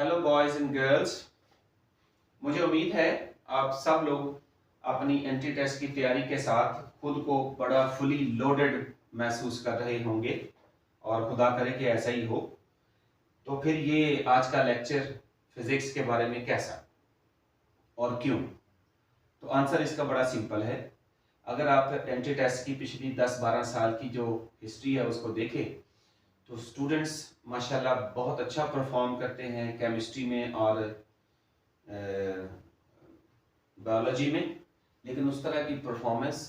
Hello boys and girls. मुझे उम्मीद है आप सब लोग अपनी एंट्री टेस्ट की तैयारी के साथ खुद को बड़ा फुली लोडेड महसूस कर रहे होंगे और खुदा करे कि ऐसा ही हो। तो फिर ये आज का लेक्चर फिज़िक्स के बारे में कैसा और क्यों? तो आंसर इसका बड़ा सिंपल है। अगर आप एंट्री टेस्ट की पिछली 10-12 साल की जो हिस्ट्री है उसको देखें तो स्टूडेंट्स माशाल्लाह बहुत अच्छा परफॉर्म करते हैं केमिस्ट्री में और बायोलॉजी में, लेकिन उस तरह की परफॉर्मेंस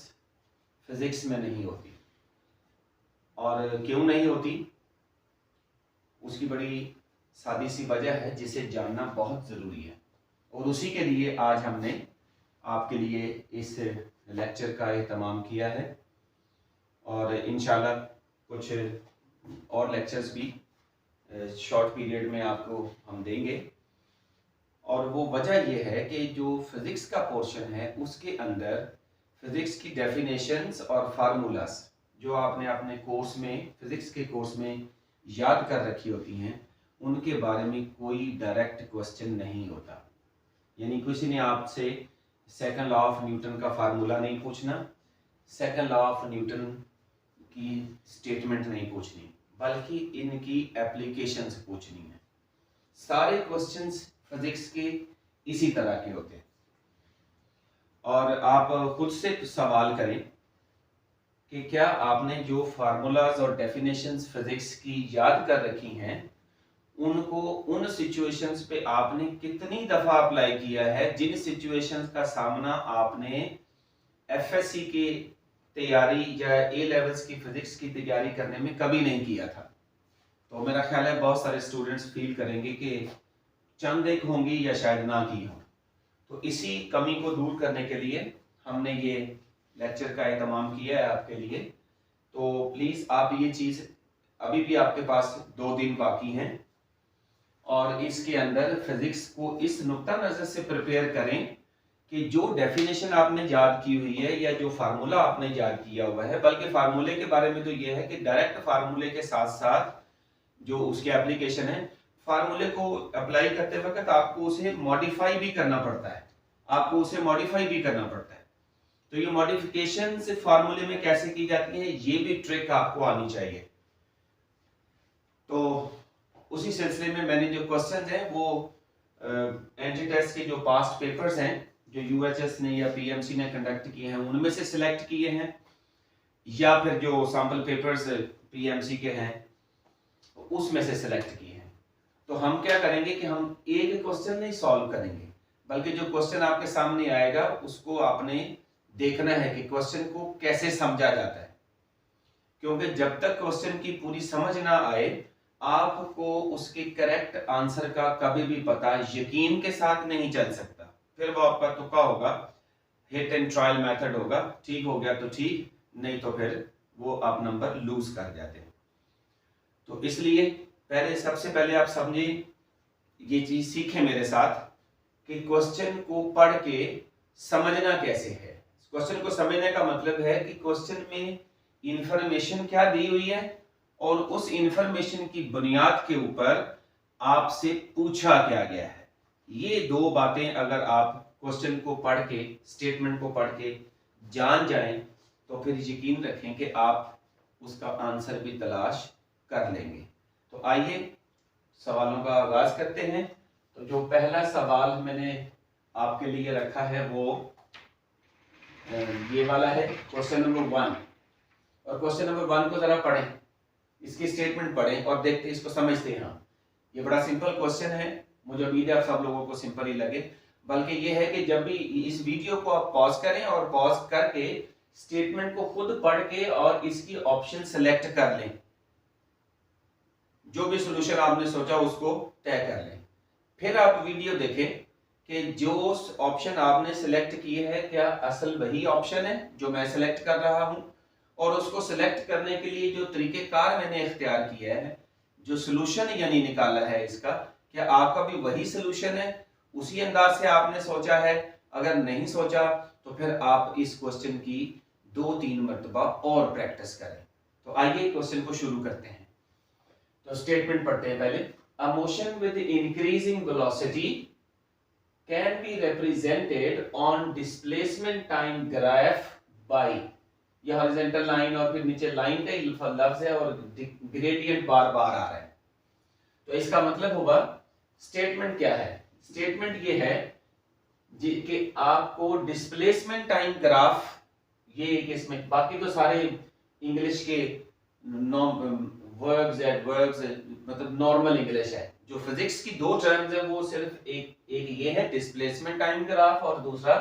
फिज़िक्स में नहीं होती। और क्यों नहीं होती, उसकी बड़ी सादी सी वजह है जिसे जानना बहुत ज़रूरी है। और उसी के लिए आज हमने आपके लिए इस लेक्चर का एहतमाम किया है और इंशाल्लाह कुछ और लेक्चर्स भी शॉर्ट पीरियड में आपको हम देंगे। और वो वजह ये है कि जो फिज़िक्स का पोर्शन है उसके अंदर फिज़िक्स की डेफिनेशंस और फार्मूलास जो आपने अपने कोर्स में फिज़िक्स के कोर्स में याद कर रखी होती हैं, उनके बारे में कोई डायरेक्ट क्वेश्चन नहीं होता। यानी किसी ने आपसे सेकंड लॉ ऑफ न्यूटन का फार्मूला नहीं पूछना, सेकंड लॉ ऑफ न्यूटन की स्टेटमेंट नहीं पूछनी, बल्कि इनकी एप्लीकेशंस पूछनी है। सारे क्वेश्चंस फिजिक्स के इसी तरह के होते हैं। और आप खुद से सवाल करें कि क्या आपने जो फार्मूलाज और डेफिनेशंस फिजिक्स की याद कर रखी हैं उनको उन सिचुएशंस पे आपने कितनी दफा अप्लाई किया है जिन सिचुएशंस का सामना आपने एफएससी की तैयारी या ए लेवल्स की फिजिक्स की तैयारी करने में कभी नहीं किया था। तो मेरा ख्याल है बहुत सारे स्टूडेंट्स फील करेंगे कि चंद एक होंगी या शायद ना की हो। तो इसी कमी को दूर करने के लिए हमने ये लेक्चर का एहतमाम किया है आपके लिए। तो प्लीज़ आप ये चीज़, अभी भी आपके पास 2 दिन बाकी हैं और इसके अंदर फिजिक्स को इस नुक्ता नज़र से प्रिपेयर करें कि जो डेफिनेशन आपने याद की हुई है या जो फार्मूला आपने याद किया हुआ है, बल्कि फार्मूले के बारे में तो ये है कि डायरेक्ट फार्मूले के साथ साथ जो उसके एप्लीकेशन है, फार्मूले को अप्लाई करते वक्त आपको उसे मॉडिफाई भी करना पड़ता है, तो ये मॉडिफिकेशन से फार्मूले में कैसे की जाती है ये भी ट्रिक आपको आनी चाहिए। तो उसी सिलसिले में मैंने जो क्वेश्चन हैं वो एंट्री टेस्ट के जो पास्ट पेपर्स हैं जो यूएचएस ने या पीएमसी ने कंडक्ट किए हैं उनमें से सिलेक्ट किए हैं, या फिर जो सैंपल पेपर्स पीएमसी के हैं उसमें से सिलेक्ट किए हैं। तो हम क्या करेंगे कि हम एक क्वेश्चन नहीं सॉल्व करेंगे, बल्कि जो क्वेश्चन आपके सामने आएगा उसको आपने देखना है कि क्वेश्चन को कैसे समझा जाता है, क्योंकि जब तक क्वेश्चन की पूरी समझ ना आए आपको उसके करेक्ट आंसर का कभी भी पता यकीन के साथ नहीं चल सकता। फिर वो आपका तुक्का होगा, हिट एंड ट्रायल मेथड होगा, ठीक हो गया तो ठीक, नहीं तो फिर वो आप नंबर लूज कर जाते हैं। तो इसलिए सबसे पहले आप समझे, ये चीज सीखें मेरे साथ कि क्वेश्चन को पढ़ के समझना कैसे है। क्वेश्चन को समझने का मतलब है कि क्वेश्चन में इंफॉर्मेशन क्या दी हुई है और उस इंफॉर्मेशन की बुनियाद के ऊपर आपसे पूछा क्या गया है। ये 2 बातें अगर आप क्वेश्चन को पढ़ के, स्टेटमेंट को पढ़ के जान जाएं तो फिर यकीन रखें कि आप उसका आंसर भी तलाश कर लेंगे। तो आइए सवालों का आगाज करते हैं। तो जो पहला सवाल मैंने आपके लिए रखा है वो ये वाला है, क्वेश्चन नंबर 1। और क्वेश्चन नंबर 1 को जरा पढ़ें, इसकी स्टेटमेंट पढ़ें और देखते इसको समझते हैं। ये बड़ा सिंपल क्वेश्चन है, मुझे उम्मीद है आप सब लोगों को सिंपल ही लगे। बल्कि ये है कि जब भी इस वीडियो को आप पॉज करें और पॉज करके स्टेटमेंट को खुद पढ़ के और इसकी ऑप्शन सेलेक्ट कर लें, जो भी सॉल्यूशन आपने सोचा उसको तय कर लें। फिर आप वीडियो देखें कि जो ऑप्शन आपने सेलेक्ट किए है क्या असल वही ऑप्शन है जो मैं सेलेक्ट कर रहा हूं, और उसको सेलेक्ट करने के लिए जो तरीकेकार मैंने इख्तियार किया है, जो सॉल्यूशन यानी निकाला है इसका, क्या आपका भी वही सॉल्यूशन है, उसी अंदाज से आपने सोचा है। अगर नहीं सोचा तो फिर आप इस क्वेश्चन की 2-3 मरतबा और प्रैक्टिस करें। तो आइए क्वेश्चन को शुरू करते हैं। तो स्टेटमेंट पढ़ते हैं पहले। A motion with increasing velocity can be represented on displacement time graph by, ये हॉरिजॉन्टल लाइन और फिर नीचे लाइन का ही लफ्ज है और ग्रेडियंट बार बार आ रहा है। तो इसका मतलब होगा, स्टेटमेंट क्या है? स्टेटमेंट ये है कि आपको डिस्प्लेसमेंट टाइम ग्राफ, ये एक इसमें, बाकी तो सारे इंग्लिश के वर्ब्स एडवर्ब्स मतलब नॉर्मल इंग्लिश है। जो फिजिक्स की दो टर्म्स है वो सिर्फ एक ये है डिस्प्लेसमेंट टाइम ग्राफ और दूसरा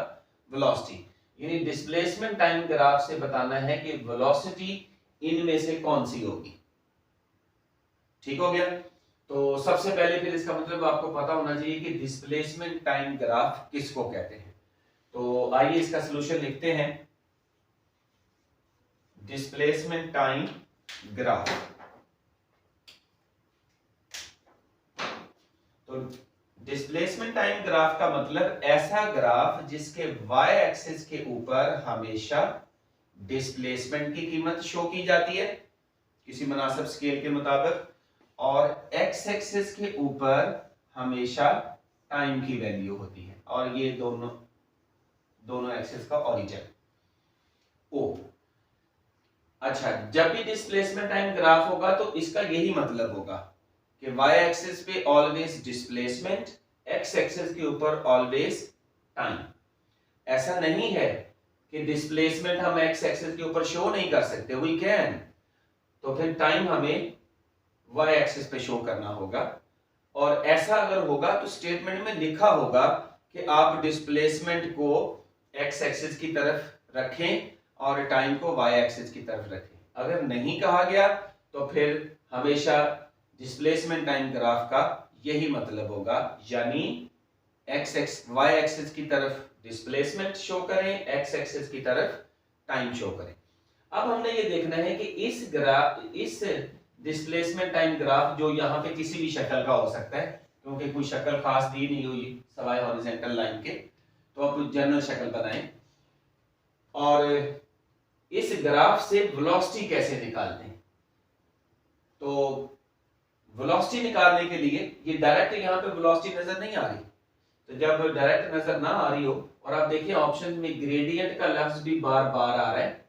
वेलोसिटी। यानी डिस्प्लेसमेंट टाइम ग्राफ से बताना है कि वेलोसिटी इनमें से कौन सी होगी। ठीक हो गया? तो सबसे पहले फिर इसका मतलब आपको पता होना चाहिए कि डिस्प्लेसमेंट टाइम ग्राफ किसको कहते हैं। तो आइए इसका सलूशन लिखते हैं। डिस्प्लेसमेंट टाइम ग्राफ, तो डिस्प्लेसमेंट टाइम ग्राफ का मतलब ऐसा ग्राफ जिसके वाई एक्सिस के ऊपर हमेशा डिस्प्लेसमेंट की कीमत शो की जाती है किसी मुनासिब स्केल के मुताबिक, और एक्स एक्सिस के ऊपर हमेशा टाइम की वैल्यू होती है, और ये दोनों एक्सिस का ओरिजिन ओ। अच्छा, जब भी डिस्प्लेसमेंट टाइम ग्राफ होगा तो इसका यही मतलब होगा कि y एक्सिस पे ऑलवेज डिस्प्लेसमेंट, x एक्सिस के ऊपर ऑलवेज टाइम। ऐसा नहीं है कि डिस्प्लेसमेंट हम x एक्सिस के ऊपर शो नहीं कर सकते, वी कैन। तो फिर टाइम हमें y एक्सिस पे शो करना होगा, और ऐसा अगर होगा तो स्टेटमेंट में लिखा होगा कि आप डिस्प्लेसमेंट को x एक्सिस की तरफ रखें और टाइम को y एक्सिस की तरफ रखें। अगर नहीं कहा गया तो फिर हमेशा डिस्प्लेसमेंट टाइम ग्राफ का यही मतलब होगा, यानी y एक्सिस की तरफ डिस्प्लेसमेंट शो करें, x एक्सिस की तरफ टाइम शो करें। अब हमने ये देखना है कि इस डिस्प्लेसमेंट टाइम ग्राफ जो यहाँ पे किसी भी शक्ल का हो सकता है, क्योंकि कोई शक्ल खास दी नहीं हुई सवाए हॉरिजॉन्टल लाइन के, तो आप जनरल शक्ल बनाएं। और इस ग्राफ से वेलोसिटी कैसे निकालते हैं? तो वेलोसिटी निकालने के लिए ये डायरेक्ट यहाँ पे वेलोसिटी नजर नहीं आ रही, तो जब डायरेक्ट नजर ना आ रही हो और आप देखिए ऑप्शन में ग्रेडियंट का लफ्ज भी बार बार आ रहा है,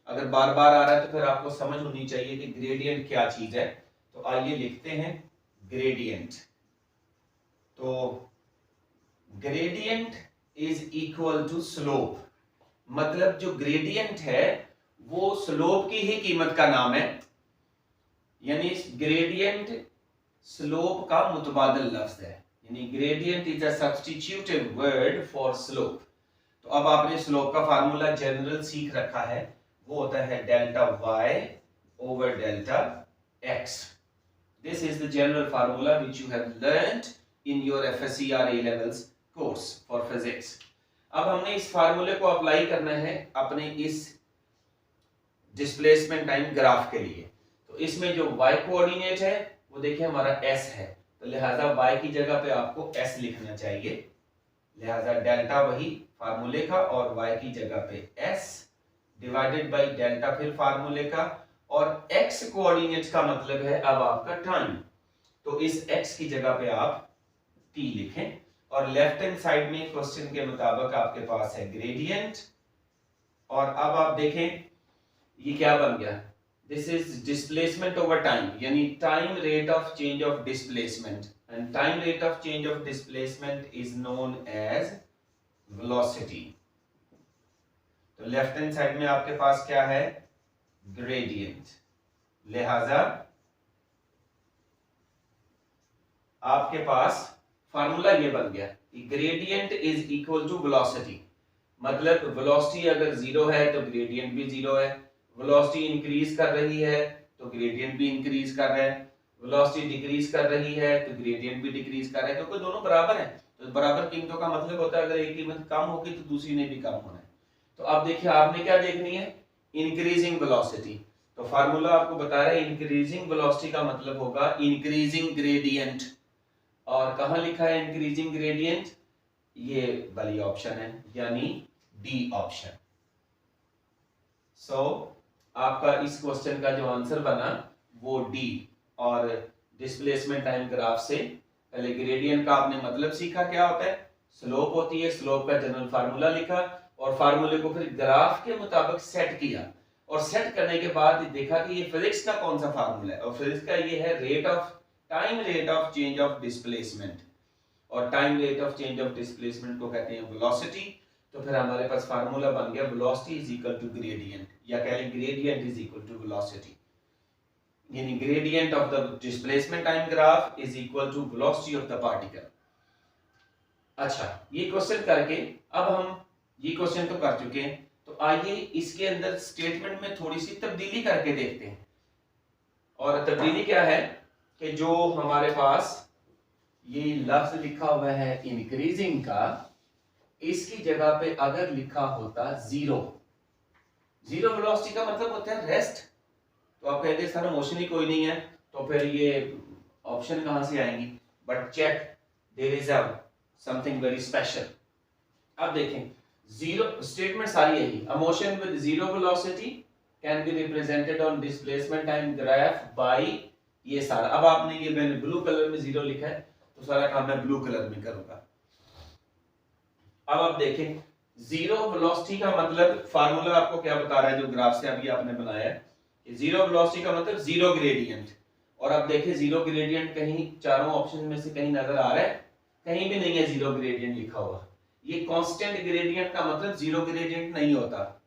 अगर बार बार आ रहा है तो फिर आपको समझ होनी चाहिए कि ग्रेडियंट क्या चीज है। तो आइए लिखते हैं ग्रेडियंट। तो gradient is equal to slope, मतलब जो ग्रेडियंट है वो स्लोप की ही कीमत का नाम है, यानी ग्रेडियंट स्लोप का मुतबादिल लफ्ज है, यानी gradient is a substitutive word for slope. तो अब आपने स्लोप का फार्मूला जनरल सीख रखा है, वो होता है delta y over delta x। This is the general formula which you have learned in your FSCR A levels course for physics. अब हमने इस फार्मूले को अप्लाई करना है अपने इस डिस्प्लेसमेंट टाइम ग्राफ के लिए। तो इसमें जो y कोऑर्डिनेट है वो देखिए हमारा s है, तो लिहाजा y की जगह पे आपको s लिखना चाहिए, लिहाजा डेल्टा वही फार्मूले का और y की जगह पे s डिवाइडेड बाय डेल्टा फिर फार्मूले का, और x कोऑर्डिनेट का मतलब है अब आपका टाइम, तो इस x की जगह पे आप t लिखें, और लेफ्ट हैंड साइड में क्वेश्चन के मुताबिक आपके पास है ग्रेडियंट। और अब आप देखें ये क्या बन गया, this is displacement over time, यानी time rate of change of displacement, and time rate of change of displacement is known as velocity. तो लेफ्ट हैंड साइड में आपके पास क्या है, ग्रेडियंट, लिहाजा आपके पास फार्मूला ये बन गया कि gradient is equal to velocity, मतलब वेलोसिटी अगर जीरो है तो ग्रेडियंट भी जीरो है, वेलोसिटी इंक्रीज कर रही है तो ग्रेडियंट भी इंक्रीज कर रहा है, वेलोसिटी डिक्रीज कर रही है तो ग्रेडियंट भी डिक्रीज कर रहा है, क्योंकि दोनों बराबर हैं। तो बराबर कीमतों का मतलब होता है अगर एक कीमत कम होगी तो दूसरी ने भी कम होना है। तो अब देखिए आपने क्या देखनी है, इंक्रीजिंग वेलोसिटी। तो फार्मूला आपको बता रहा है इंक्रीजिंग वेलोसिटी का मतलब होगा इंक्रीजिंग ग्रेडियंट, और कहां लिखा है इंक्रीजिंग ग्रेडियंट, ये वाली ऑप्शन है, यानी डी ऑप्शन। सो आपका इस क्वेश्चन का जो आंसर बना वो डी, और डिस्प्लेसमेंट टाइम ग्राफ से पहले ग्रेडियंट का आपने मतलब सीखा क्या होता है, स्लोप होती है, स्लोप का जनरल फार्मूला लिखा और फार्मूले को फिर ग्राफ के मुताबिक सेट किया और सेट करने के बाद देखा कि ये फिजिक्स का कौन सा फार्मूला है और फिजिक्स का ये है rate of change of displacement और time rate of change of displacement को कहते हैं वेलोसिटी। तो फिर हमारे पास फार्मूला बन गया velocity is equal to gradient या कह लें gradient is equal to velocity, यानी gradient of the displacement time graph is equal to velocity of the particle. अच्छा, ये क्वेश्चन करके अब हम ये क्वेश्चन तो कर चुके हैं, तो आइए इसके अंदर स्टेटमेंट में थोड़ी सी तब्दीली करके देखते हैं। और तब्दीली क्या है कि जो हमारे पास ये लफ्ज लिखा हुआ है इंक्रीजिंग का, इसकी जगह पे अगर लिखा होता जीरो, जीरो वेलोसिटी का मतलब होता है रेस्ट। तो आप कहेंगे सर मोशन ही कोई नहीं है तो फिर ये ऑप्शन कहां से आएंगी, but check there is something very special. अब देखें जीरो स्टेटमेंट सारी यही, a motion with zero velocity can be represented on displacement time graph by ये सारा। अब आपने ये मैंने ब्लू कलर में जीरो लिखा है तो सारा काम मैं ब्लू कलर में करूंगा। अब आप देखें जीरो वेलोसिटी का मतलब फार्मूला आपको क्या बता रहा है जो ग्राफ से अभी आपने बनाया है, जीरो वेलोसिटी का मतलब जीरो ग्रेडियंट। और अब देखें जीरो ग्रेडियंट कहीं चारों ऑप्शन में से कहीं नजर आ रहा है, कहीं भी नहीं है जीरो ग्रेडियंट लिखा हुआ। ये कांस्टेंट ग्रेडियंट का मतलब जीरो ग्रेडियंट नहीं होता,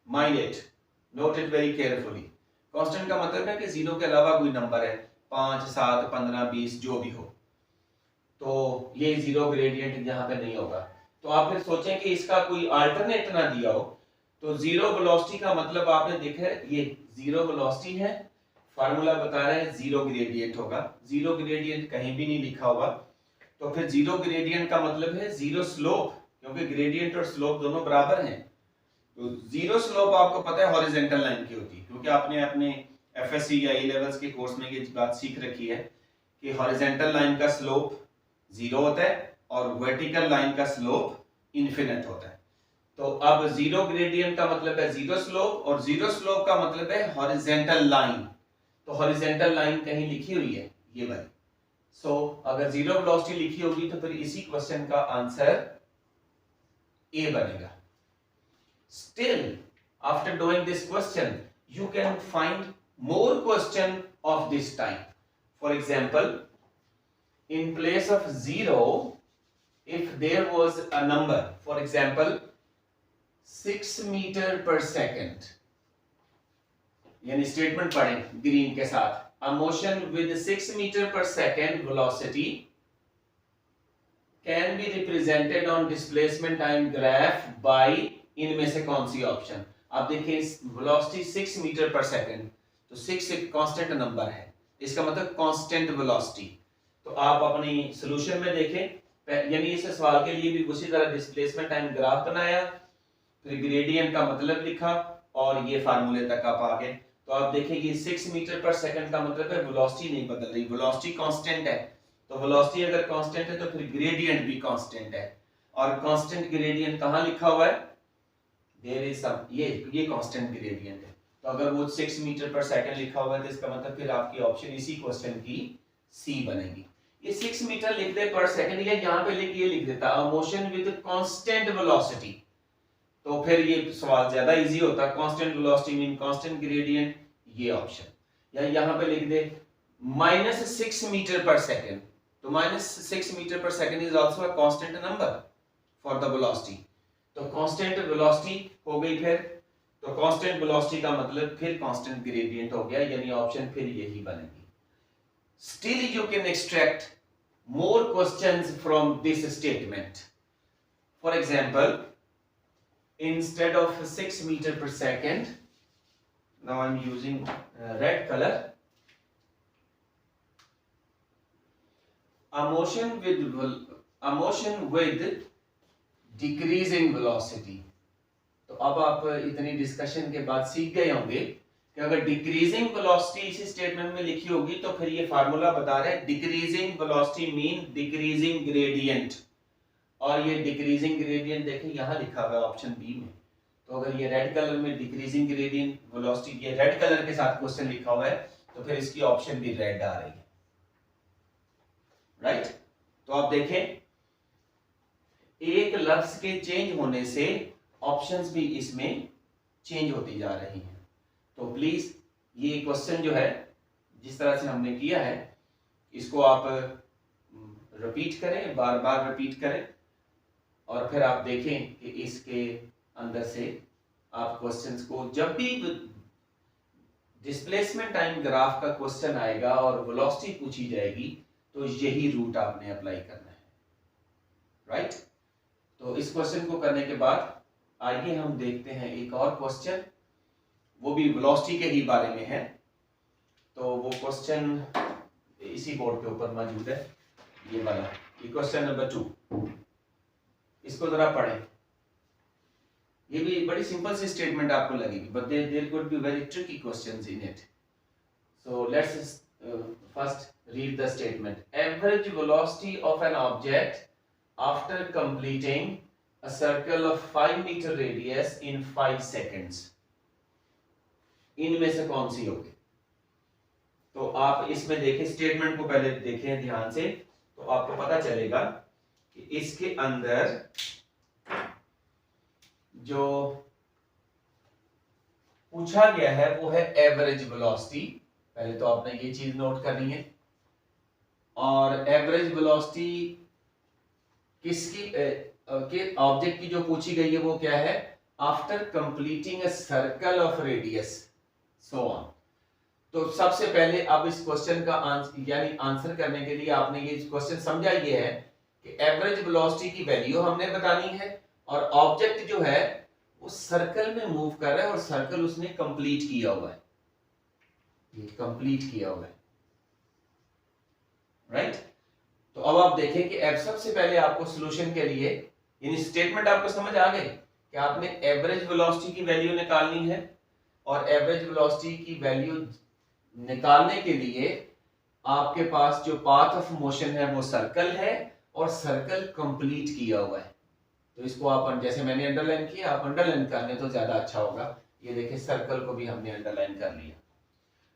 mind it, note it very carefully. Constant का मतलब है कि जीरो के अलावा कोई नंबर है, 5 7 15 20 जो भी हो, तो ये जीरो ग्रेडियंट यहाँ पे नहीं होगा। तो आप फिर सोचें कि इसका कोई अल्टरनेट ना दिया हो, तो जीरो वेलोसिटी का मतलब आपने देखा है ये जीरो वेलोसिटी है, फार्मूला बता रहा है जीरो ग्रेडियंट होगा, जीरो ग्रेडियंट कहीं भी नहीं लिखा होगा। तो फिर जीरो ग्रेडियंट का मतलब है जीरो स्लोप, क्योंकि ग्रेडियंट और स्लोप दोनों बराबर हैं। तो जीरो स्लोप आपको पता है हॉरिजॉन्टल लाइन की होती है, क्योंकि आपने अपने एफएससी या ए लेवल्स के कोर्स में ये बात सीख रखी है कि हॉरिजॉन्टल लाइन का स्लोप जीरो होता है और वर्टिकल लाइन का स्लोप इनफिनिट होता है। तो अब जीरो ग्रेडियंट का मतलब है जीरो स्लोप और जीरो स्लोप का मतलब है हॉरिजॉन्टल लाइन। तो हॉरिजॉन्टल लाइन कहीं लिखी हुई है ये वाली, सो अगर जीरो वेलोसिटी लिखी होगी तो फिर इसी क्वेश्चन का आंसर ए बनेगा। Still after doing this question you can find more question of this type. For example, in place of 0, if there was a number, for example 6 meter per second, यानी statement पढ़ें green के साथ, a motion with 6 meter per second velocity can be represented on displacement time graph by इनमें से कौन C option. आप देखिए velocity 6 metre पर सेकंड, तो 6 एक कांस्टेंट नंबर है, इसका मतलब कांस्टेंट वेलोसिटी। तो आप अपनी सॉल्यूशन में देखें, यानी इस सवाल के लिए भी उसी तरह डिस्प्लेसमेंट टाइम ग्राफ बनाया, फिर ग्रेडियंट का मतलब लिखा और ये फार्मूले तक आप आ गए। तो आप देखें ये 6 मीटर पर सेकंड का मतलब है वेलोसिटी नहीं बदल रही, वेलोसिटी कांस्टेंट है। तो वेलोसिटी अगर कांस्टेंट है तो फिर ग्रेडियंट भी कांस्टेंट है, और कांस्टेंट ग्रेडियंट कहां लिखा हुआ है, देयर इज सम, ये कांस्टेंट ग्रेडियंट है। तो अगर वो 6 मीटर पर सेकंड लिखा हुआ है तो इसका मतलब फिर आपकी ऑप्शन इसी क्वेश्चन की सी बनेगी। ये 6 मीटर लिख दे पर सेकंड, या यहां पे ये लिख देता अ मोशन विद कांस्टेंट वेलोसिटी, तो फिर ये सवाल ज्यादा इजी होता, constant velocity mean constant gradient, ये ऑप्शन। या यहां पे लिख दे -6 मीटर पर सेकंड, तो -6 मीटर पर second is also a constant number for the velocity. तो कांस्टेंट वेलोसिटी हो गई, फिर तो कांस्टेंट वेलोसिटी का मतलब फिर कांस्टेंट ग्रेडियंट हो गया, यानी ऑप्शन फिर यही बनेगी। Still you can extract more questions from this statement. For example, instead of 6 meter per second, now I'm using red color, a motion with decreasing velocity। तो अब आप इतनी डिस्कशन के बाद सीख गए होंगे कि अगर डिक्रीजिंग वेलोसिटी इसी स्टेटमेंट में लिखी होगी तो फिर ये फार्मूला बता रहा है decreasing velocity mean decreasing gradient, और ये डिक्रीजिंग ग्रेडियंट देखें यहां लिखा हुआ है ऑप्शन बी में। तो अगर ये रेड कलर में डिक्रीजिंग ग्रेडियंट वेलोसिटी, ये रेड कलर के साथ क्वेश्चन लिखा हुआ है तो फिर इसकी ऑप्शन भी रेड आ रही है। राइट। तो आप देखें एक लफ्ज के चेंज होने से ऑप्शंस भी इसमें चेंज होती जा रही हैं। तो प्लीज ये क्वेश्चन जो है जिस तरह से हमने किया है इसको आप रिपीट करें, बार बार रिपीट करें और फिर आप देखें कि इसके अंदर से आप क्वेश्चंस को, जब भी डिस्प्लेसमेंट टाइम ग्राफ का क्वेश्चन आएगा और वेलोसिटी पूछी जाएगी तो यही रूट आपने अप्लाई करना है, राइट। तो इस क्वेश्चन को करने के बाद आइए हम देखते हैं एक और क्वेश्चन, वो भी वेलोसिटी के ही बारे में है। तो वो क्वेश्चन इसी बोर्ड के ऊपर मौजूद है, ये वाला, ये क्वेश्चन नंबर 2। इसको जरा पढ़ें। ये भी बड़ी सिंपल सी स्टेटमेंट आपको लगेगी, but there could be very tricky questions in it. So let's first read the statement. Average velocity of an object after completing a circle of 5 meter radius in 5 seconds। इनमें से कौन सी होगी? तो आप इसमें देखें, स्टेटमेंट को पहले देखें ध्यान से, तो आपको पता चलेगा कि इसके अंदर जो पूछा गया है वो है एवरेज वेलोसिटी। पहले तो आपने ये चीज नोट करनी है। और एवरेज वेलोसिटी किसकी के ऑब्जेक्ट की जो पूछी गई है वो क्या है? After completing a circle of radius so on. तो सबसे पहले अब इस क्वेश्चन का यानी आंसर करने के लिए आपने ये क्वेश्चन समझा ये है कि एवरेज वेलोसिटी की वैल्यू हमने बतानी है और ऑब्जेक्ट जो है वो सर्कल में मूव कर रहा है और सर्कल उसने कंप्लीट किया हुआ है, ये कंप्लीट किया हुआ है, राइट। तो अब आप देखें कि अब सबसे पहले आपको सॉल्यूशन के लिए, यानी स्टेटमेंट आपको समझ आ गई कि आपने एवरेज वेलोसिटी की वैल्यू निकालनी है और एवरेज वेलोसिटी की वैल्यू निकालने के लिए आपके पास जो पाथ ऑफ मोशन है वो सर्कल है और सर्कल कंप्लीट किया हुआ है। तो इसको आप, जैसे मैंने अंडरलाइन किया, आप अंडरलाइन कर लें तो ज्यादा अच्छा होगा। ये देखिए सर्कल को भी हमने अंडरलाइन कर लिया।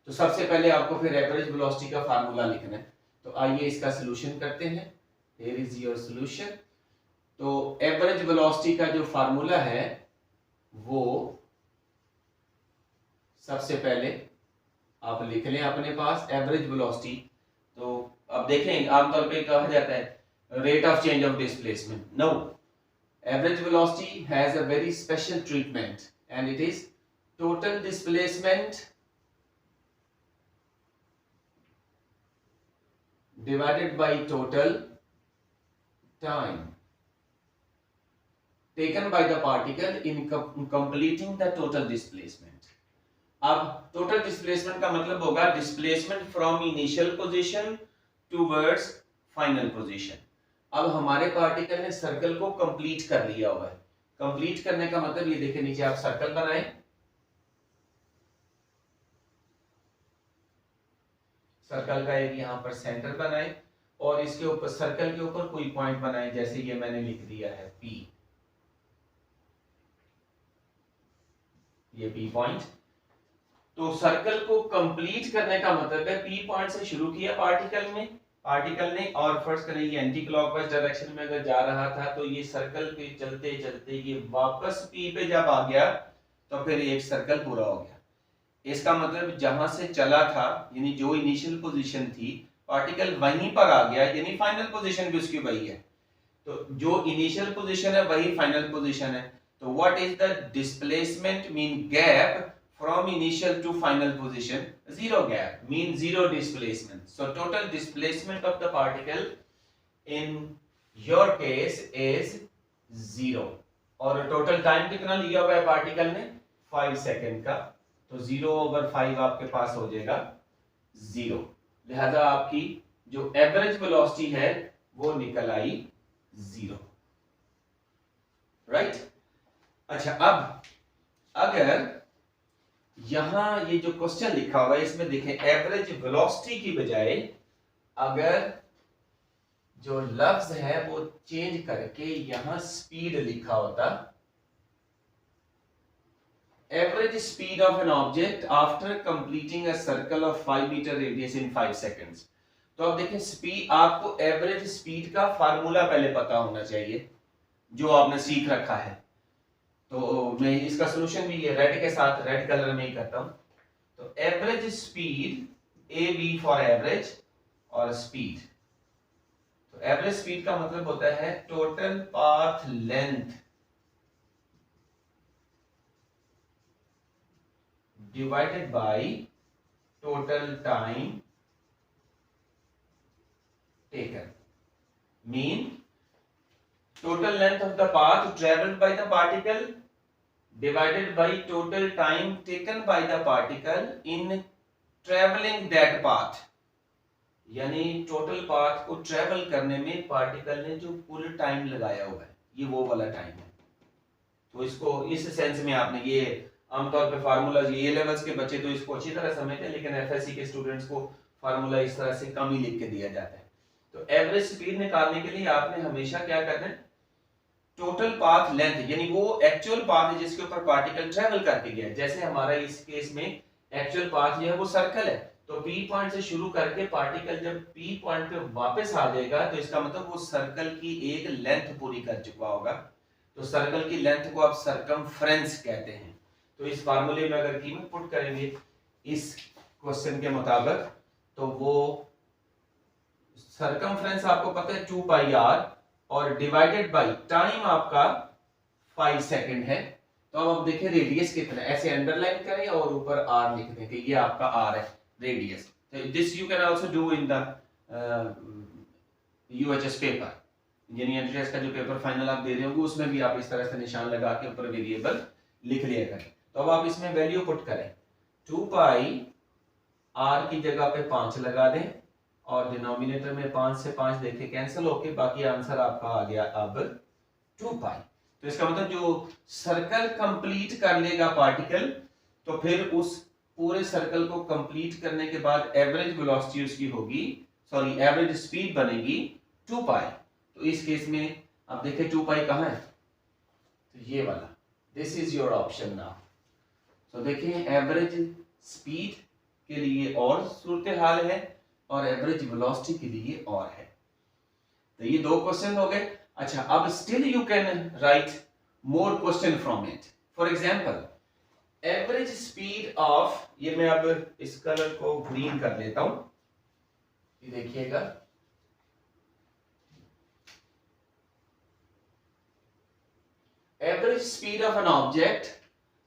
तो सबसे पहले आपको फिर एवरेज वेलोसिटी का फार्मूला लिखना है। तो आइए इसका सॉल्यूशन करते हैं। Here is your solution. तो एवरेज वेलोसिटी का जो फार्मूला है वो सबसे पहले आप लिख लें अपने पास, एवरेज वेलोसिटी। तो अब देखें आमतौर पे कहा जाता है rate of change of displacement. No, average velocity has a very special treatment and it is total displacement divided by total time taken by the particle in completing the total displacement। अब total displacement का मतलब होगा displacement from initial position towards final position। अब हमारे particle ने circle को complete कर लिया हुआ है। कंप्लीट करने का मतलब ये देखिए, नीचे आप सर्कल बनाएं, सर्कल का एक यहां पर सेंटर बनाएं और इसके ऊपर, सर्कल के ऊपर कोई पॉइंट बनाएं, जैसे ये मैंने लिख दिया है P, ये P पॉइंट। तो सर्कल को कंप्लीट करने का मतलब है P पॉइंट से शुरू किया पार्टिकल ने और फर्स्ट करें ये एंटी क्लॉकवाइज डायरेक्शन में अगर जा रहा था तो ये सर्कल पे चलते चलते ये वापस P पे जब आ गया तो फिर एक सर्कल पूरा हो गया। इसका मतलब जहां से चला था, यानी जो इनिशियल पोजीशन थी, पार्टिकल वहीं पर आ गया, यानी फाइनल पोजीशन भी उसकी वही है। तो जो इनिशियल पोजीशन है वही फाइनल पोजीशन है। तो what is the displacement mean gap from initial to final position? Zero gap mean zero displacement. So total displacement of the particle in your case is zero. और total time कितना लिया हुआ है particle ने? 5 second का। तो 0/5 आपके पास हो जाएगा 0। लिहाजा आपकी जो एवरेज वेलोसिटी है वो निकल आई 0, राइट। अच्छा, अब अगर यहां ये जो क्वेश्चन लिखा हुआ है इसमें देखें, एवरेज वेलोसिटी की बजाय अगर जो लफ्ज है वो चेंज करके यहां स्पीड लिखा होता, average speed of an object after completing a circle of 5 meter radius in 5 seconds। तो अब देखें स्पीड, आपको एवरेज स्पीड का फार्मूला पहले पता होना चाहिए जो आपने सीख रखा है। तो मैं इसका सोल्यूशन भी ये रेड के साथ, रेड कलर में ही करता हूं। तो average speed, A B for average और स्पीड। तो एवरेज स्पीड का मतलब होता है total path length divided by total time taken. Mean total length of the path traveled by the particle divided by total time taken by the particle in traveling that path। यानी total path को travel करने में particle ने जो कुल time लगाया हुआ है, ये वो वाला टाइम है। तो इसको इस सेंस में आपने ये आमतौर पे फार्मूला, ये लेवल्स के बच्चे तो इसको अच्छी तरह समझते हैं, लेकिन एफएससी के स्टूडेंट्स को फार्मूला इस तरह से कम ही लिख के दिया जाता है। तो एवरेज स्पीड निकालने के लिए आपने हमेशा क्या करना है, टोटल पाथ लेंथ, यानी वो एक्चुअल पाथ है जिसके ऊपर पार्टिकल ट्रेवल करके गया। जैसे हमारा इस केस में एक्चुअल पाथ जो है वो सर्कल है, तो पी पॉइंट से शुरू करके पार्टिकल जब पी पॉइंट पे वापस आ जाएगा तो इसका मतलब वो सर्कल की एक लेंथ पूरी कर चुका होगा। तो सर्कल की लेंथ को आप सरकमफ्रेंस कहते हैं। तो इस फार्मूले में अगर कीमत पुट करेंगे इस क्वेश्चन के मुताबिक, तो वो सरकमफ्रेंस आपको पता है 2 पाई आर और डिवाइडेड बाय टाइम आपका 5 सेकंड है। तो अब देखें रेडियस कितना है, ऐसे अंडरलाइन करें और ऊपर आर लिख दें कि ये आपका आर है रेडियस। तो this you can also do in the UHS paper, engineering entrance का जो पेपर फाइनल आप दे रहे होंगे उसमें भी आप इस तरह से निशान लगा के ऊपर वेरिएबल लिख लिया करें। तो अब आप इसमें वैल्यू पुट करें, 2 पाई आर की जगह पे 5 लगा दें और डिनोमिनेटर में 5 से 5 देखे कैंसिल होके बाकी आंसर आपका आ गया अब 2 पाई। तो इसका मतलब जो सर्कल कंप्लीट कर लेगा पार्टिकल, तो फिर उस पूरे सर्कल को कंप्लीट करने के बाद एवरेज वेलोसिटी उसकी होगी, सॉरी एवरेज स्पीड बनेगी 2 पाई। तो इस केस में आप देखें 2 पाई कहां है, तो ये वाला, this is your option now. तो देखें एवरेज स्पीड के लिए और सूरत हाल है और एवरेज वेलोसिटी के लिए और है। तो ये 2 क्वेश्चन हो गए। अच्छा, अब still you can write more question from it. For example average speed of, ये मैं अब इस कलर को ग्रीन कर लेता हूं, ये देखिएगा, average speed of an object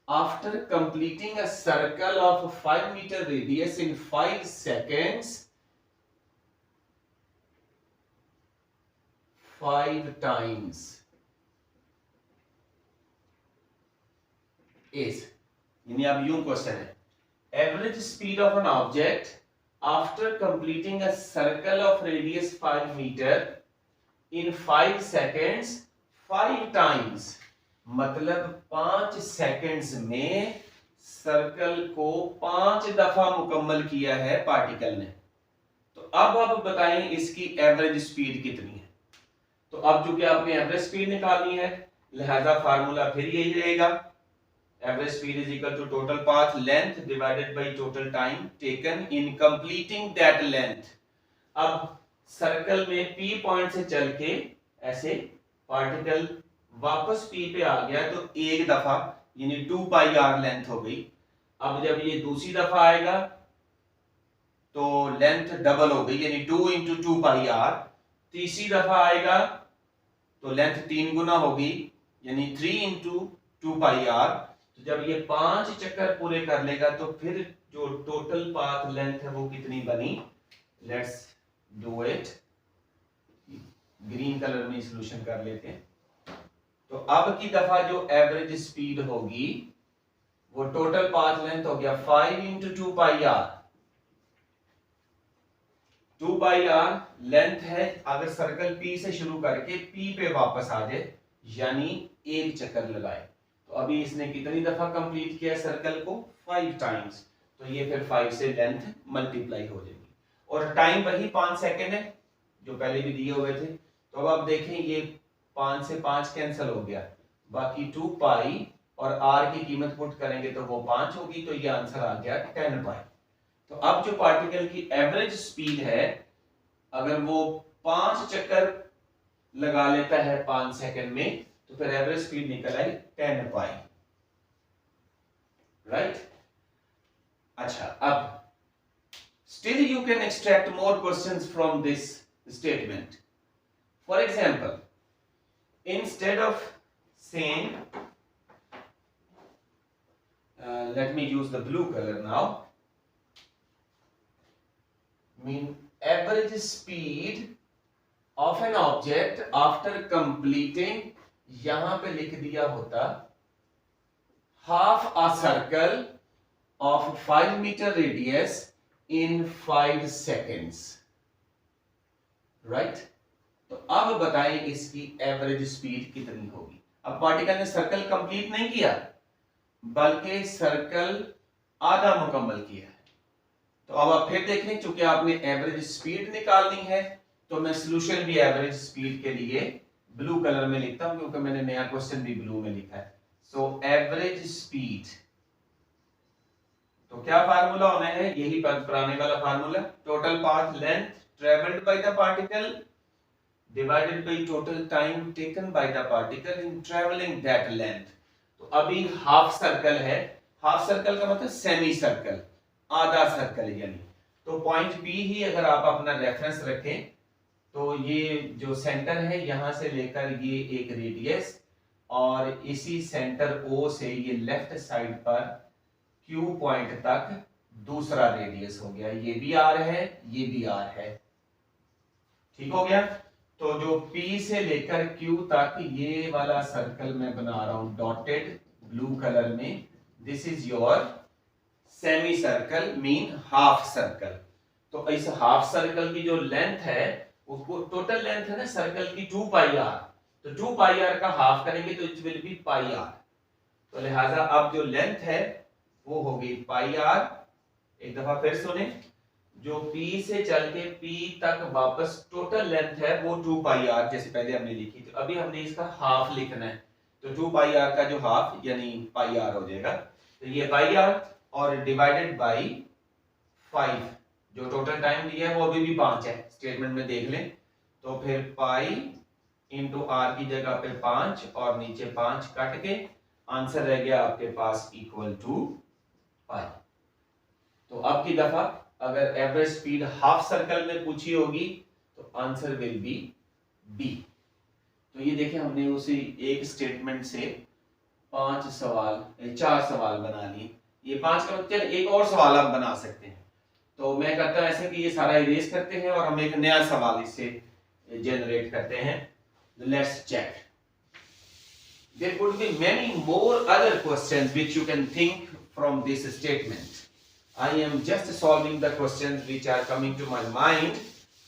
after completing a circle of 5 meter radius in 5 seconds 5 times is, यानी अब यूं क्वेश्चन है, average speed of an object after completing a circle of radius 5 metre in 5 seconds 5 times, मतलब 5 seconds में circle को 5 दफा मुकम्मल किया है पार्टिकल ने। तो अब आप बताएं इसकी एवरेज स्पीड कितनी है। तो अब चूंकि आपने एवरेज स्पीड निकालनी है, लिहाजा फार्मूला फिर यही रहेगा, average speed is equal to total path length divided by total time taken in completing that length. अब सर्कल में पी पॉइंट से चल के ऐसे पार्टिकल वापस पी पे आ गया तो एक दफा, यानी 2 पाई आर लेंथ हो गई। अब जब ये दूसरी दफा आएगा तो लेंथ डबल हो गई, यानी 2 इंटू 2 पाई आर। तीसरी दफा आएगा तो लेंथ 3 गुना होगी, यानी 3 इंटू 2 पाई आर। तो जब ये 5 चक्कर पूरे कर लेगा तो फिर जो टोटल पाथ लेंथ है वो कितनी बनी, let's do it, green colour में सॉल्यूशन कर लेते हैं। तो अब की दफा जो एवरेज स्पीड होगी वो टोटल पाथ लेंथ हो गया 5 into 2 pi r. 2 pi r length है, अगर सर्कल पी से शुरू करके पी पे वापस आ जाए, यानी एक चक्कर लगाए। तो अभी इसने कितनी दफा कंप्लीट किया सर्कल को, 5 टाइम्स। तो ये फिर 5 से लेंथ मल्टीप्लाई हो जाएगी और टाइम वही 5 सेकंड है जो पहले भी दिए हुए थे। तो अब आप देखें ये 5 से 5 कैंसिल हो गया, बाकी 2 पाई और आर की कीमत पुट करेंगे तो वो 5 होगी, तो ये आंसर आ गया 10 पाई। तो अब जो पार्टिकल की एवरेज स्पीड है अगर वो 5 चक्कर लगा लेता है 5 सेकंड में, तो फिर एवरेज स्पीड निकल आई 10 पाई, राइट। अच्छा, अब still you can extract more questions from this statement. For example, instead of saying, let me use the blue color now, mean average speed of an object after completing, यहां पे लिख दिया होता half a circle of 5 meter radius in 5 seconds, right? तो अब बताएं इसकी average speed कितनी होगी. अब पार्टिकल ने सर्कल कंप्लीट नहीं किया, बल्कि सर्कल आधा मुकम्मल किया है. तो अब आप फिर देखें, चूंकि आपने एवरेज स्पीड निकालनी है, तो मैं सॉल्यूशन भी एवरेज स्पीड के लिए ब्लू कलर में लिखता हूं, क्योंकि मैंने नया क्वेश्चन भी ब्लू में लिखा है. सो एवरेज स्पीड, तो क्या फार्मूला होना है, यही पुराने वाला formula, total path length travelled by the particle divided by total time taken by the particle in travelling that length. तो अभी हाफ सर्कल है, हाफ सर्कल का मतलब सेमी सर्कल, आधा सर्कल यानी. तो पॉइंट पी ही अगर आप अपना रेफरेंस रखें, तो ये जो सेंटर है यहां से लेकर ये एक रेडियस, और इसी सेंटर ओ से ये लेफ्ट साइड पर क्यू पॉइंट तक दूसरा रेडियस हो गया. ये भी आर है, ये भी आर है, ठीक हो गया. तो जो P से लेकर Q तक ये वाला सर्कल मैं बना रहा हूं डॉटेड ब्लू कलर में, this is your semi circle, mean half circle. तो इस हाफ सर्कल की जो लेंथ है, उसको टोटल लेंथ है ना सर्कल की 2 पाई आर, तो 2 पाई आर का हाफ करेंगे तो it will be pi r. तो लिहाजा अब जो लेंथ है वो होगी पाई आर. एक दफा फिर सुने, जो P से चल के P तक वापस टोटल लेंथ है वो 2 पाई आर, जैसे पहले हमने लिखी. तो अभी हमने इसका हाफ लिखना है, तो 2 पाई आर का जो हाफ यानी पाई आर हो जाएगा. तो ये पाई आर और डिवाइडेड बाई 5, जो टोटल टाइम दिया है वो अभी भी 5 है, स्टेटमेंट में देख लें. तो फिर पाई इंटू आर की जगह पे 5 और नीचे 5 कट के आंसर रह गया आपके पास इक्वल टू पाई. तो अब की दफा अगर एवरेज स्पीड हाफ सर्कल में पूछी होगी तो आंसर विल बी बी. तो ये देखें, हमने उसी एक स्टेटमेंट से 4 सवाल बना लिए. ये 5 का मतलब एक और सवाल आप बना सकते हैं. तो मैं करता हूं ऐसे कि ये सारा इरेज करते हैं और हम एक नया सवाल इससे जनरेट करते हैं. Let's check. There could be many more other questions which you can think from this statement. I am just solving the questions which are coming to my mind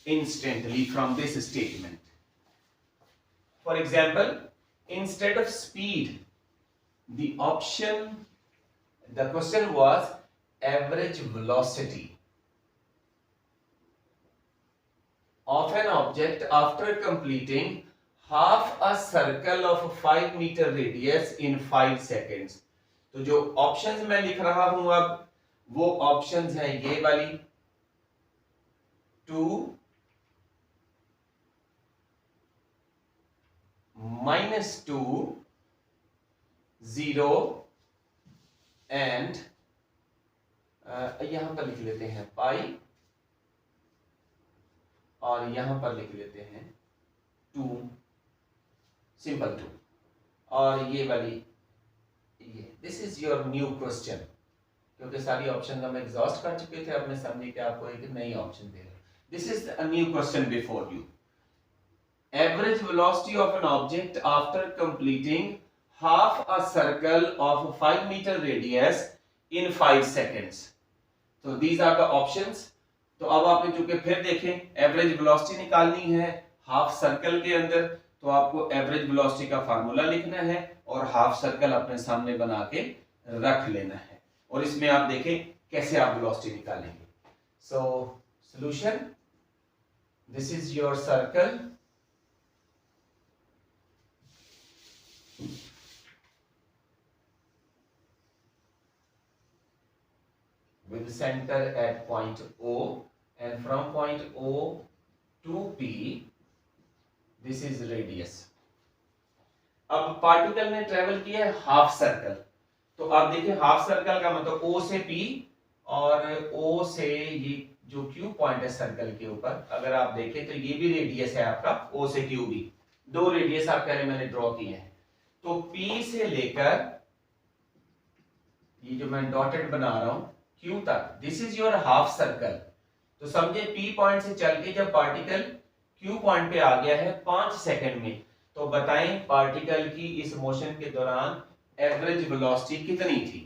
instantly from this statement. For example, instead of speed, the question was average velocity of an object after completing half a circle of 5 meter radius in 5 seconds. तो जो options मैं लिख रहा हूं अब, वो options हैं ये वाली 2 -2 0 एंड यहां पर लिख लेते हैं पाई और यहां पर लिख लेते हैं 2, सिंपल 2. और ये वाली ये, this is your new question. क्योंकि सारी ऑप्शन हम एग्जॉस्ट कर चुके थे, अब मैं समझे कि आपको एक नई ऑप्शन दे रहा हूं. This is a new question before you. Average velocity of an object after completing half a circle of 5 metre radius in 5 seconds. तो दीज आर द ऑप्शंस. तो अब आपने चूंकि फिर देखें एवरेज वेलोसिटी निकालनी है हाफ सर्कल के अंदर, तो आपको एवरेज वेलोसिटी का फार्मूला लिखना है और हाफ सर्कल अपने सामने बना के रख लेना है, और इसमें आप देखें कैसे आप वेलोसिटी निकालेंगे. So solution, this is your circle. with center at point O, and from point O 2p, this is radius. अब पार्टिकल ने ट्रेवल किया है हाफ सर्कल, तो आप देखिए हाफ सर्कल का मतलब O से P और O से ये जो Q पॉइंट है सर्कल के ऊपर, अगर आप देखें तो ये भी रेडियस है आपका O से Q भी, दो रेडियस आप कह रहे मैंने ड्रॉ किए हैं। तो P से लेकर ये जो मैं डॉटेड बना रहा हूं Q तक, this is your half circle. तो समझे P पॉइंट से चल के जब पार्टिकल Q पॉइंट पे आ गया है 5 सेकंड में, तो बताएं पार्टिकल की इस मोशन के दौरान एवरेज वेलोसिटी कितनी थी।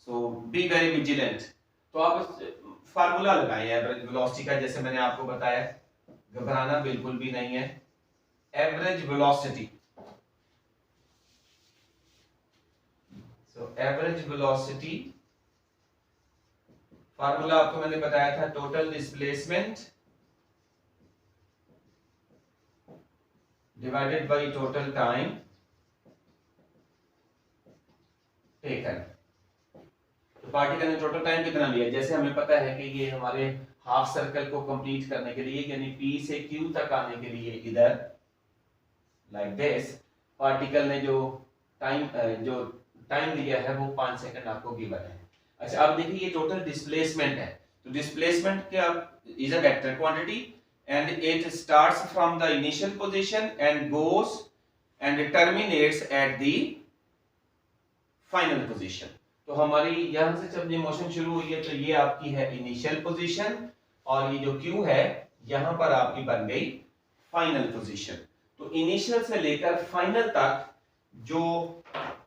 सो बी वेरी विजिलेंट। तो आप फार्मूला लगाएं एवरेज वेलोसिटी का, जैसे मैंने आपको बताया, घबराना बिल्कुल भी नहीं है। Average velocity, so average velocity formula आपको मैंने बताया था, total displacement divided by total time taken. तो पार्टिकल ने टोटल टाइम कितना लिया, जैसे हमें पता है कि ये हमारे हाफ सर्कल को कंप्लीट करने के लिए, यानी P से Q तक आने के लिए इधर लाइक दिस, पार्टिकल ने जो टाइम लिया है वो 5 सेकंड आपको गिवन है। अच्छा अब देखिए ये टोटल डिस्प्लेसमेंट है, तो डिस्प्लेसमेंट क्या is a vector quantity and it starts from the initial position and goes and terminates at the final position। तो हमारी यहां से जब ये मोशन शुरू हुई है तो ये आपकी है इनिशियल पोजीशन, और ये जो Q है यहां पर आपकी बन गई फाइनल पोजीशन। तो इनिशियल से लेकर फाइनल तक जो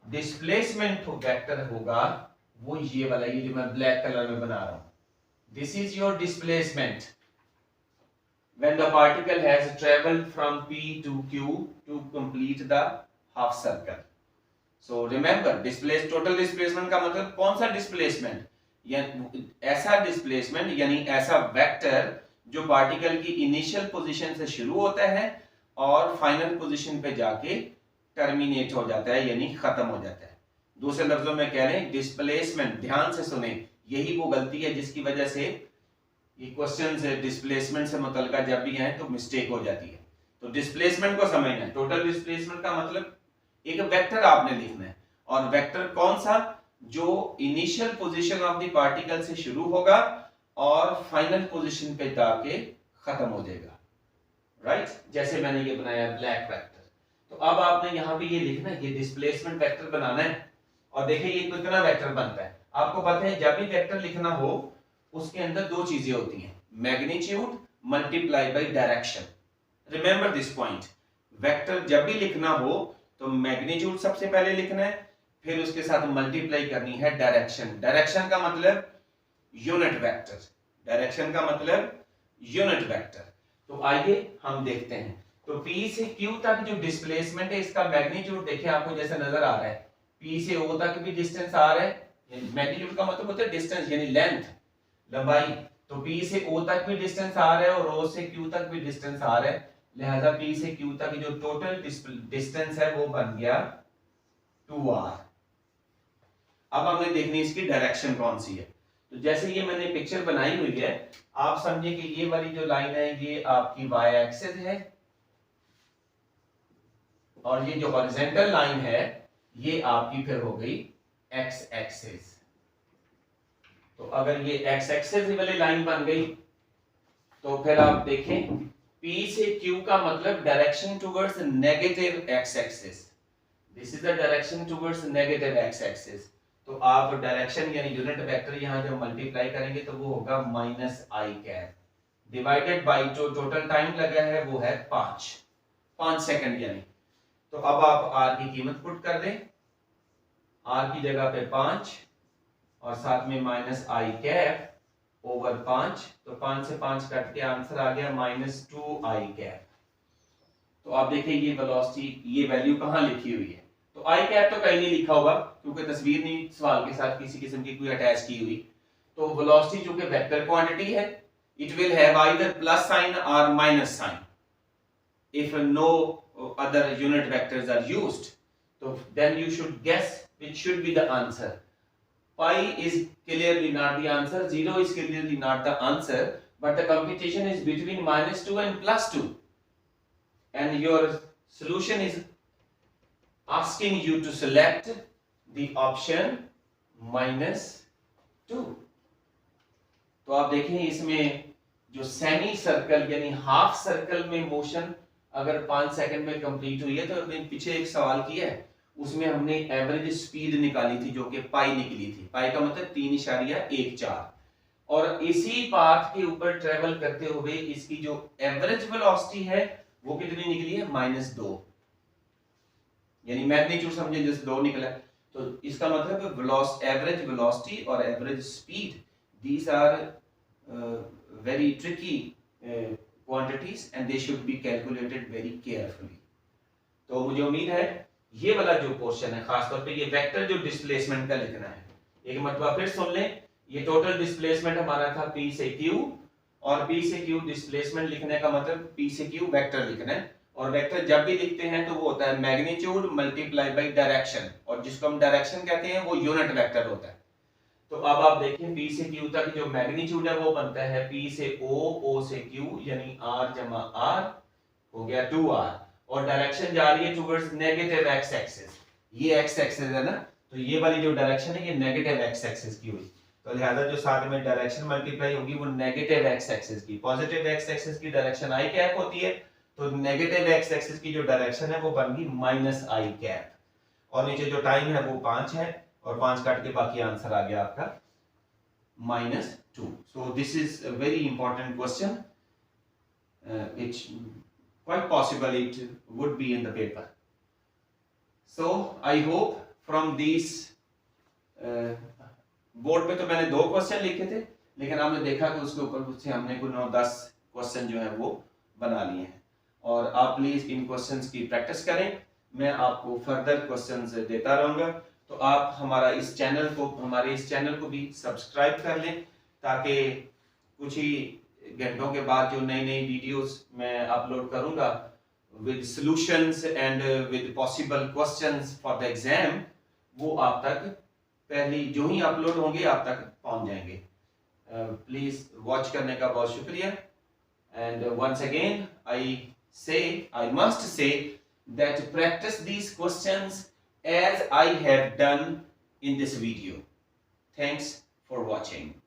डिस्प्लेसमेंट वेक्टर होगा वो ये वाला, ये जो मैं ब्लैक कलर में बना रहा हूं, this is your displacement when the particle has traveled from P to Q to complete the half circle। So remember total displacement का मतलब कौन सा displacement, ऐसा displacement यानी ऐसा वेक्टर जो पार्टिकल की इनिशियल पोजीशन से शुरू होता है और फाइनल पोजीशन पे जाके टर्मिनेट हो जाता है, यानी खत्म हो जाता है। दूसरे लफ्जों में कह रहे हैं डिस्प्लेसमेंट, ध्यान से सुने, यही वो गलती है जिसकी वजह से ये क्वेश्चंस डिस्प्लेसमेंट से मुतल्लिका जब भी आए तो मिस्टेक हो जाती है। तो डिस्प्लेसमेंट को समझना है, टोटल डिस्प्लेसमेंट का मतलब एक वेक्टर आपने लिखना है, और वेक्टर कौन सा, जो initial position of the particle से शुरू होगा और फाइनल पोजीशन पे जाके खत्म हो जाएगा, राइट। जैसे मैंने ये बनाया ब्लैक वेक्टर। तो अब आपने यहाँ पे ये लिखना है, ये डिस्प्लेसमेंट वेक्टर बनाना है, और देखिए ये कितना वेक्टर बनता है। आपको पता है जब भी वेक्टर लिखना हो उसके अंदर दो चीजें होती हैं, magnitude multiply by direction. Remember this point, vector जब भी लिखना हो तो मैग्नीट्यूड सबसे पहले लिखना है, फिर उसके साथ मल्टीप्लाई करनी है डायरेक्शन। डायरेक्शन का मतलब यूनिट वेक्टर, डायरेक्शन का मतलब यूनिट वेक्टर। तो आइए हम देखते हैं। तो P से Q तक जो डिस्प्लेसमेंट है इसका मैग्नीट्यूड देखिए आपको जैसे नजर आ रहा है, P से O तक भी डिस्टेंस आ रहा है, मैग्नीट्यूड का मतलब होता है डिस्टेंस यानी लेंथ, लंबाई। तो P से O तक भी डिस्टेंस आ रहा है और O से Q तक भी डिस्टेंस आ रहा है, लिहाजा P से Q तक जो टोटल डिस्टेंस है वो बन गया 2r। अब हमें देखनी है इसकी डायरेक्शन कौन सी है। तो जैसे ये मैंने पिक्चर बनाई हुई है, आप समझे कि ये वाली जो लाइन है ये आपकी y एक्सिस है, और ये जो हॉरिजॉन्टल लाइन है ये आपकी फिर हो गई x एक्सिस। तो अगर ये x एक्सिस वाली लाइन बन गई तो फिर आप देखें P से Q का मतलब direction towards negative x axis, this is the direction towards negative x axis. तो आप डायरेक्शन यानी यूनिट वेक्टर यहां जब मल्टीप्लाई करेंगे तो वो होगा -i कैप डिवाइडेड बाय जो टोटल टाइम लगा है वो है 5 सेकंड यानी। तो अब आप r की कीमत पुट कर दें, r की जगह पे 5 और साथ में -i कैप ओवर 5, तो 5 से 5 कट के आंसर आ गया -2i कैप। तो आप देखिए ये वेलोसिटी, ये वैल्यू कहां लिखी हुई है, तो i कैप तो कहीं नहीं लिखा होगा क्योंकि तस्वीर नहीं सवाल के साथ किसी किस्म की कोई अटैच की हुई। तो वेलोसिटी जो कि वेक्टर क्वांटिटी है, it will have either plus sign और minus sign if no other unit vectors are used, so then you should guess which should be the answer. Pi is clearly not the answer, 0 is clearly not the answer, but the computation is between -2 and +2, and your solution is asking you to select the option -2। तो आप देखें इसमें जो semi circle यानी half circle में motion अगर 5 second में complete हुई है, तो हमने पीछे एक सवाल किया है, उसमें हमने एवरेज स्पीड निकाली थी जो कि पाई निकली थी। पाई का मतलब 3.14, और इसी पाथ के ऊपर ट्रेवल करते हुए इसकी जो एवरेज वेलोसिटी है वो कितनी निकली है? -2, यानी मैग्नीट्यूड समझे जैसे 2 निकला। तो इसका मतलब एवरेज वेलोसिटी और average speed, these are very tricky quantities and they should be calculated very carefully। तो मुझे उम्मीद है ये वाला जो पोर्शन है, खासतौर पे ये वेक्टर जो डिस्प्लेसमेंट का लिखना है, एक मरतबा फिर सुन लें। ये टोटल डिस्प्लेसमेंट हमारा था P से Q, और P से Q डिस्प्लेसमेंट लिखने का मतलब P से Q वेक्टर लिखना है, और वेक्टर जब भी लिखते हैं तो वो होता है मैग्नीट्यूड मल्टीप्लाई बाय डायरेक्शन, और जिसको हम डायरेक्शन कहते हैं वो यूनिट वेक्टर होता है। तो अब आप देखें P से Q तक जो मैग्नीट्यूड है वो बनता है P से O, O से Q, यानी R जमा R हो गया 2R, और डायरेक्शन जा रही है टुवर्ड्स नेगेटिव x एक्सिस। ये x एक्सिस है ना, तो ये वाली जो डायरेक्शन है ये नेगेटिव x एक्सिस की हुई, तो लिहाजा जो साथ में डायरेक्शन मल्टीप्लाई होगी वो नेगेटिव x एक्सिस की। पॉजिटिव x एक्सिस की डायरेक्शन i कैप होती है, तो नेगेटिव x एक्सिस की जो डायरेक्शन है वो बन गई -i कैप, और नीचे जो टाइम है वो 5 है, और 5 काट के बाकी आंसर आ गया आपका -2। So this is a very important question, it's quite possible it would be in the paper। So I hope from these board पे तो मैंने 2 क्वेश्चन लिखे थे, लेकिन आपने देखा कि उसके ऊपर से हमने कुछ 9-10 क्वेश्चन जो है वो बना लिए हैं, और आप प्लीज इन क्वेश्चंस की प्रैक्टिस करें। मैं आपको फर्दर क्वेश्चंस देता रहूंगा, तो आप हमारे इस चैनल को भी सब्सक्राइब कर लें, ताकि कुछ ही घंटों के बाद जो नई वीडियोस मैं अपलोड करूंगा with solutions and with possible questions for the exam, वो आप तक पहली जो ही अपलोड होंगे आप तक पहुंच जाएंगे। प्लीज वॉच करने का बहुत शुक्रिया, and once again I must say that practice these questions as I have done in this video। Thanks for watching।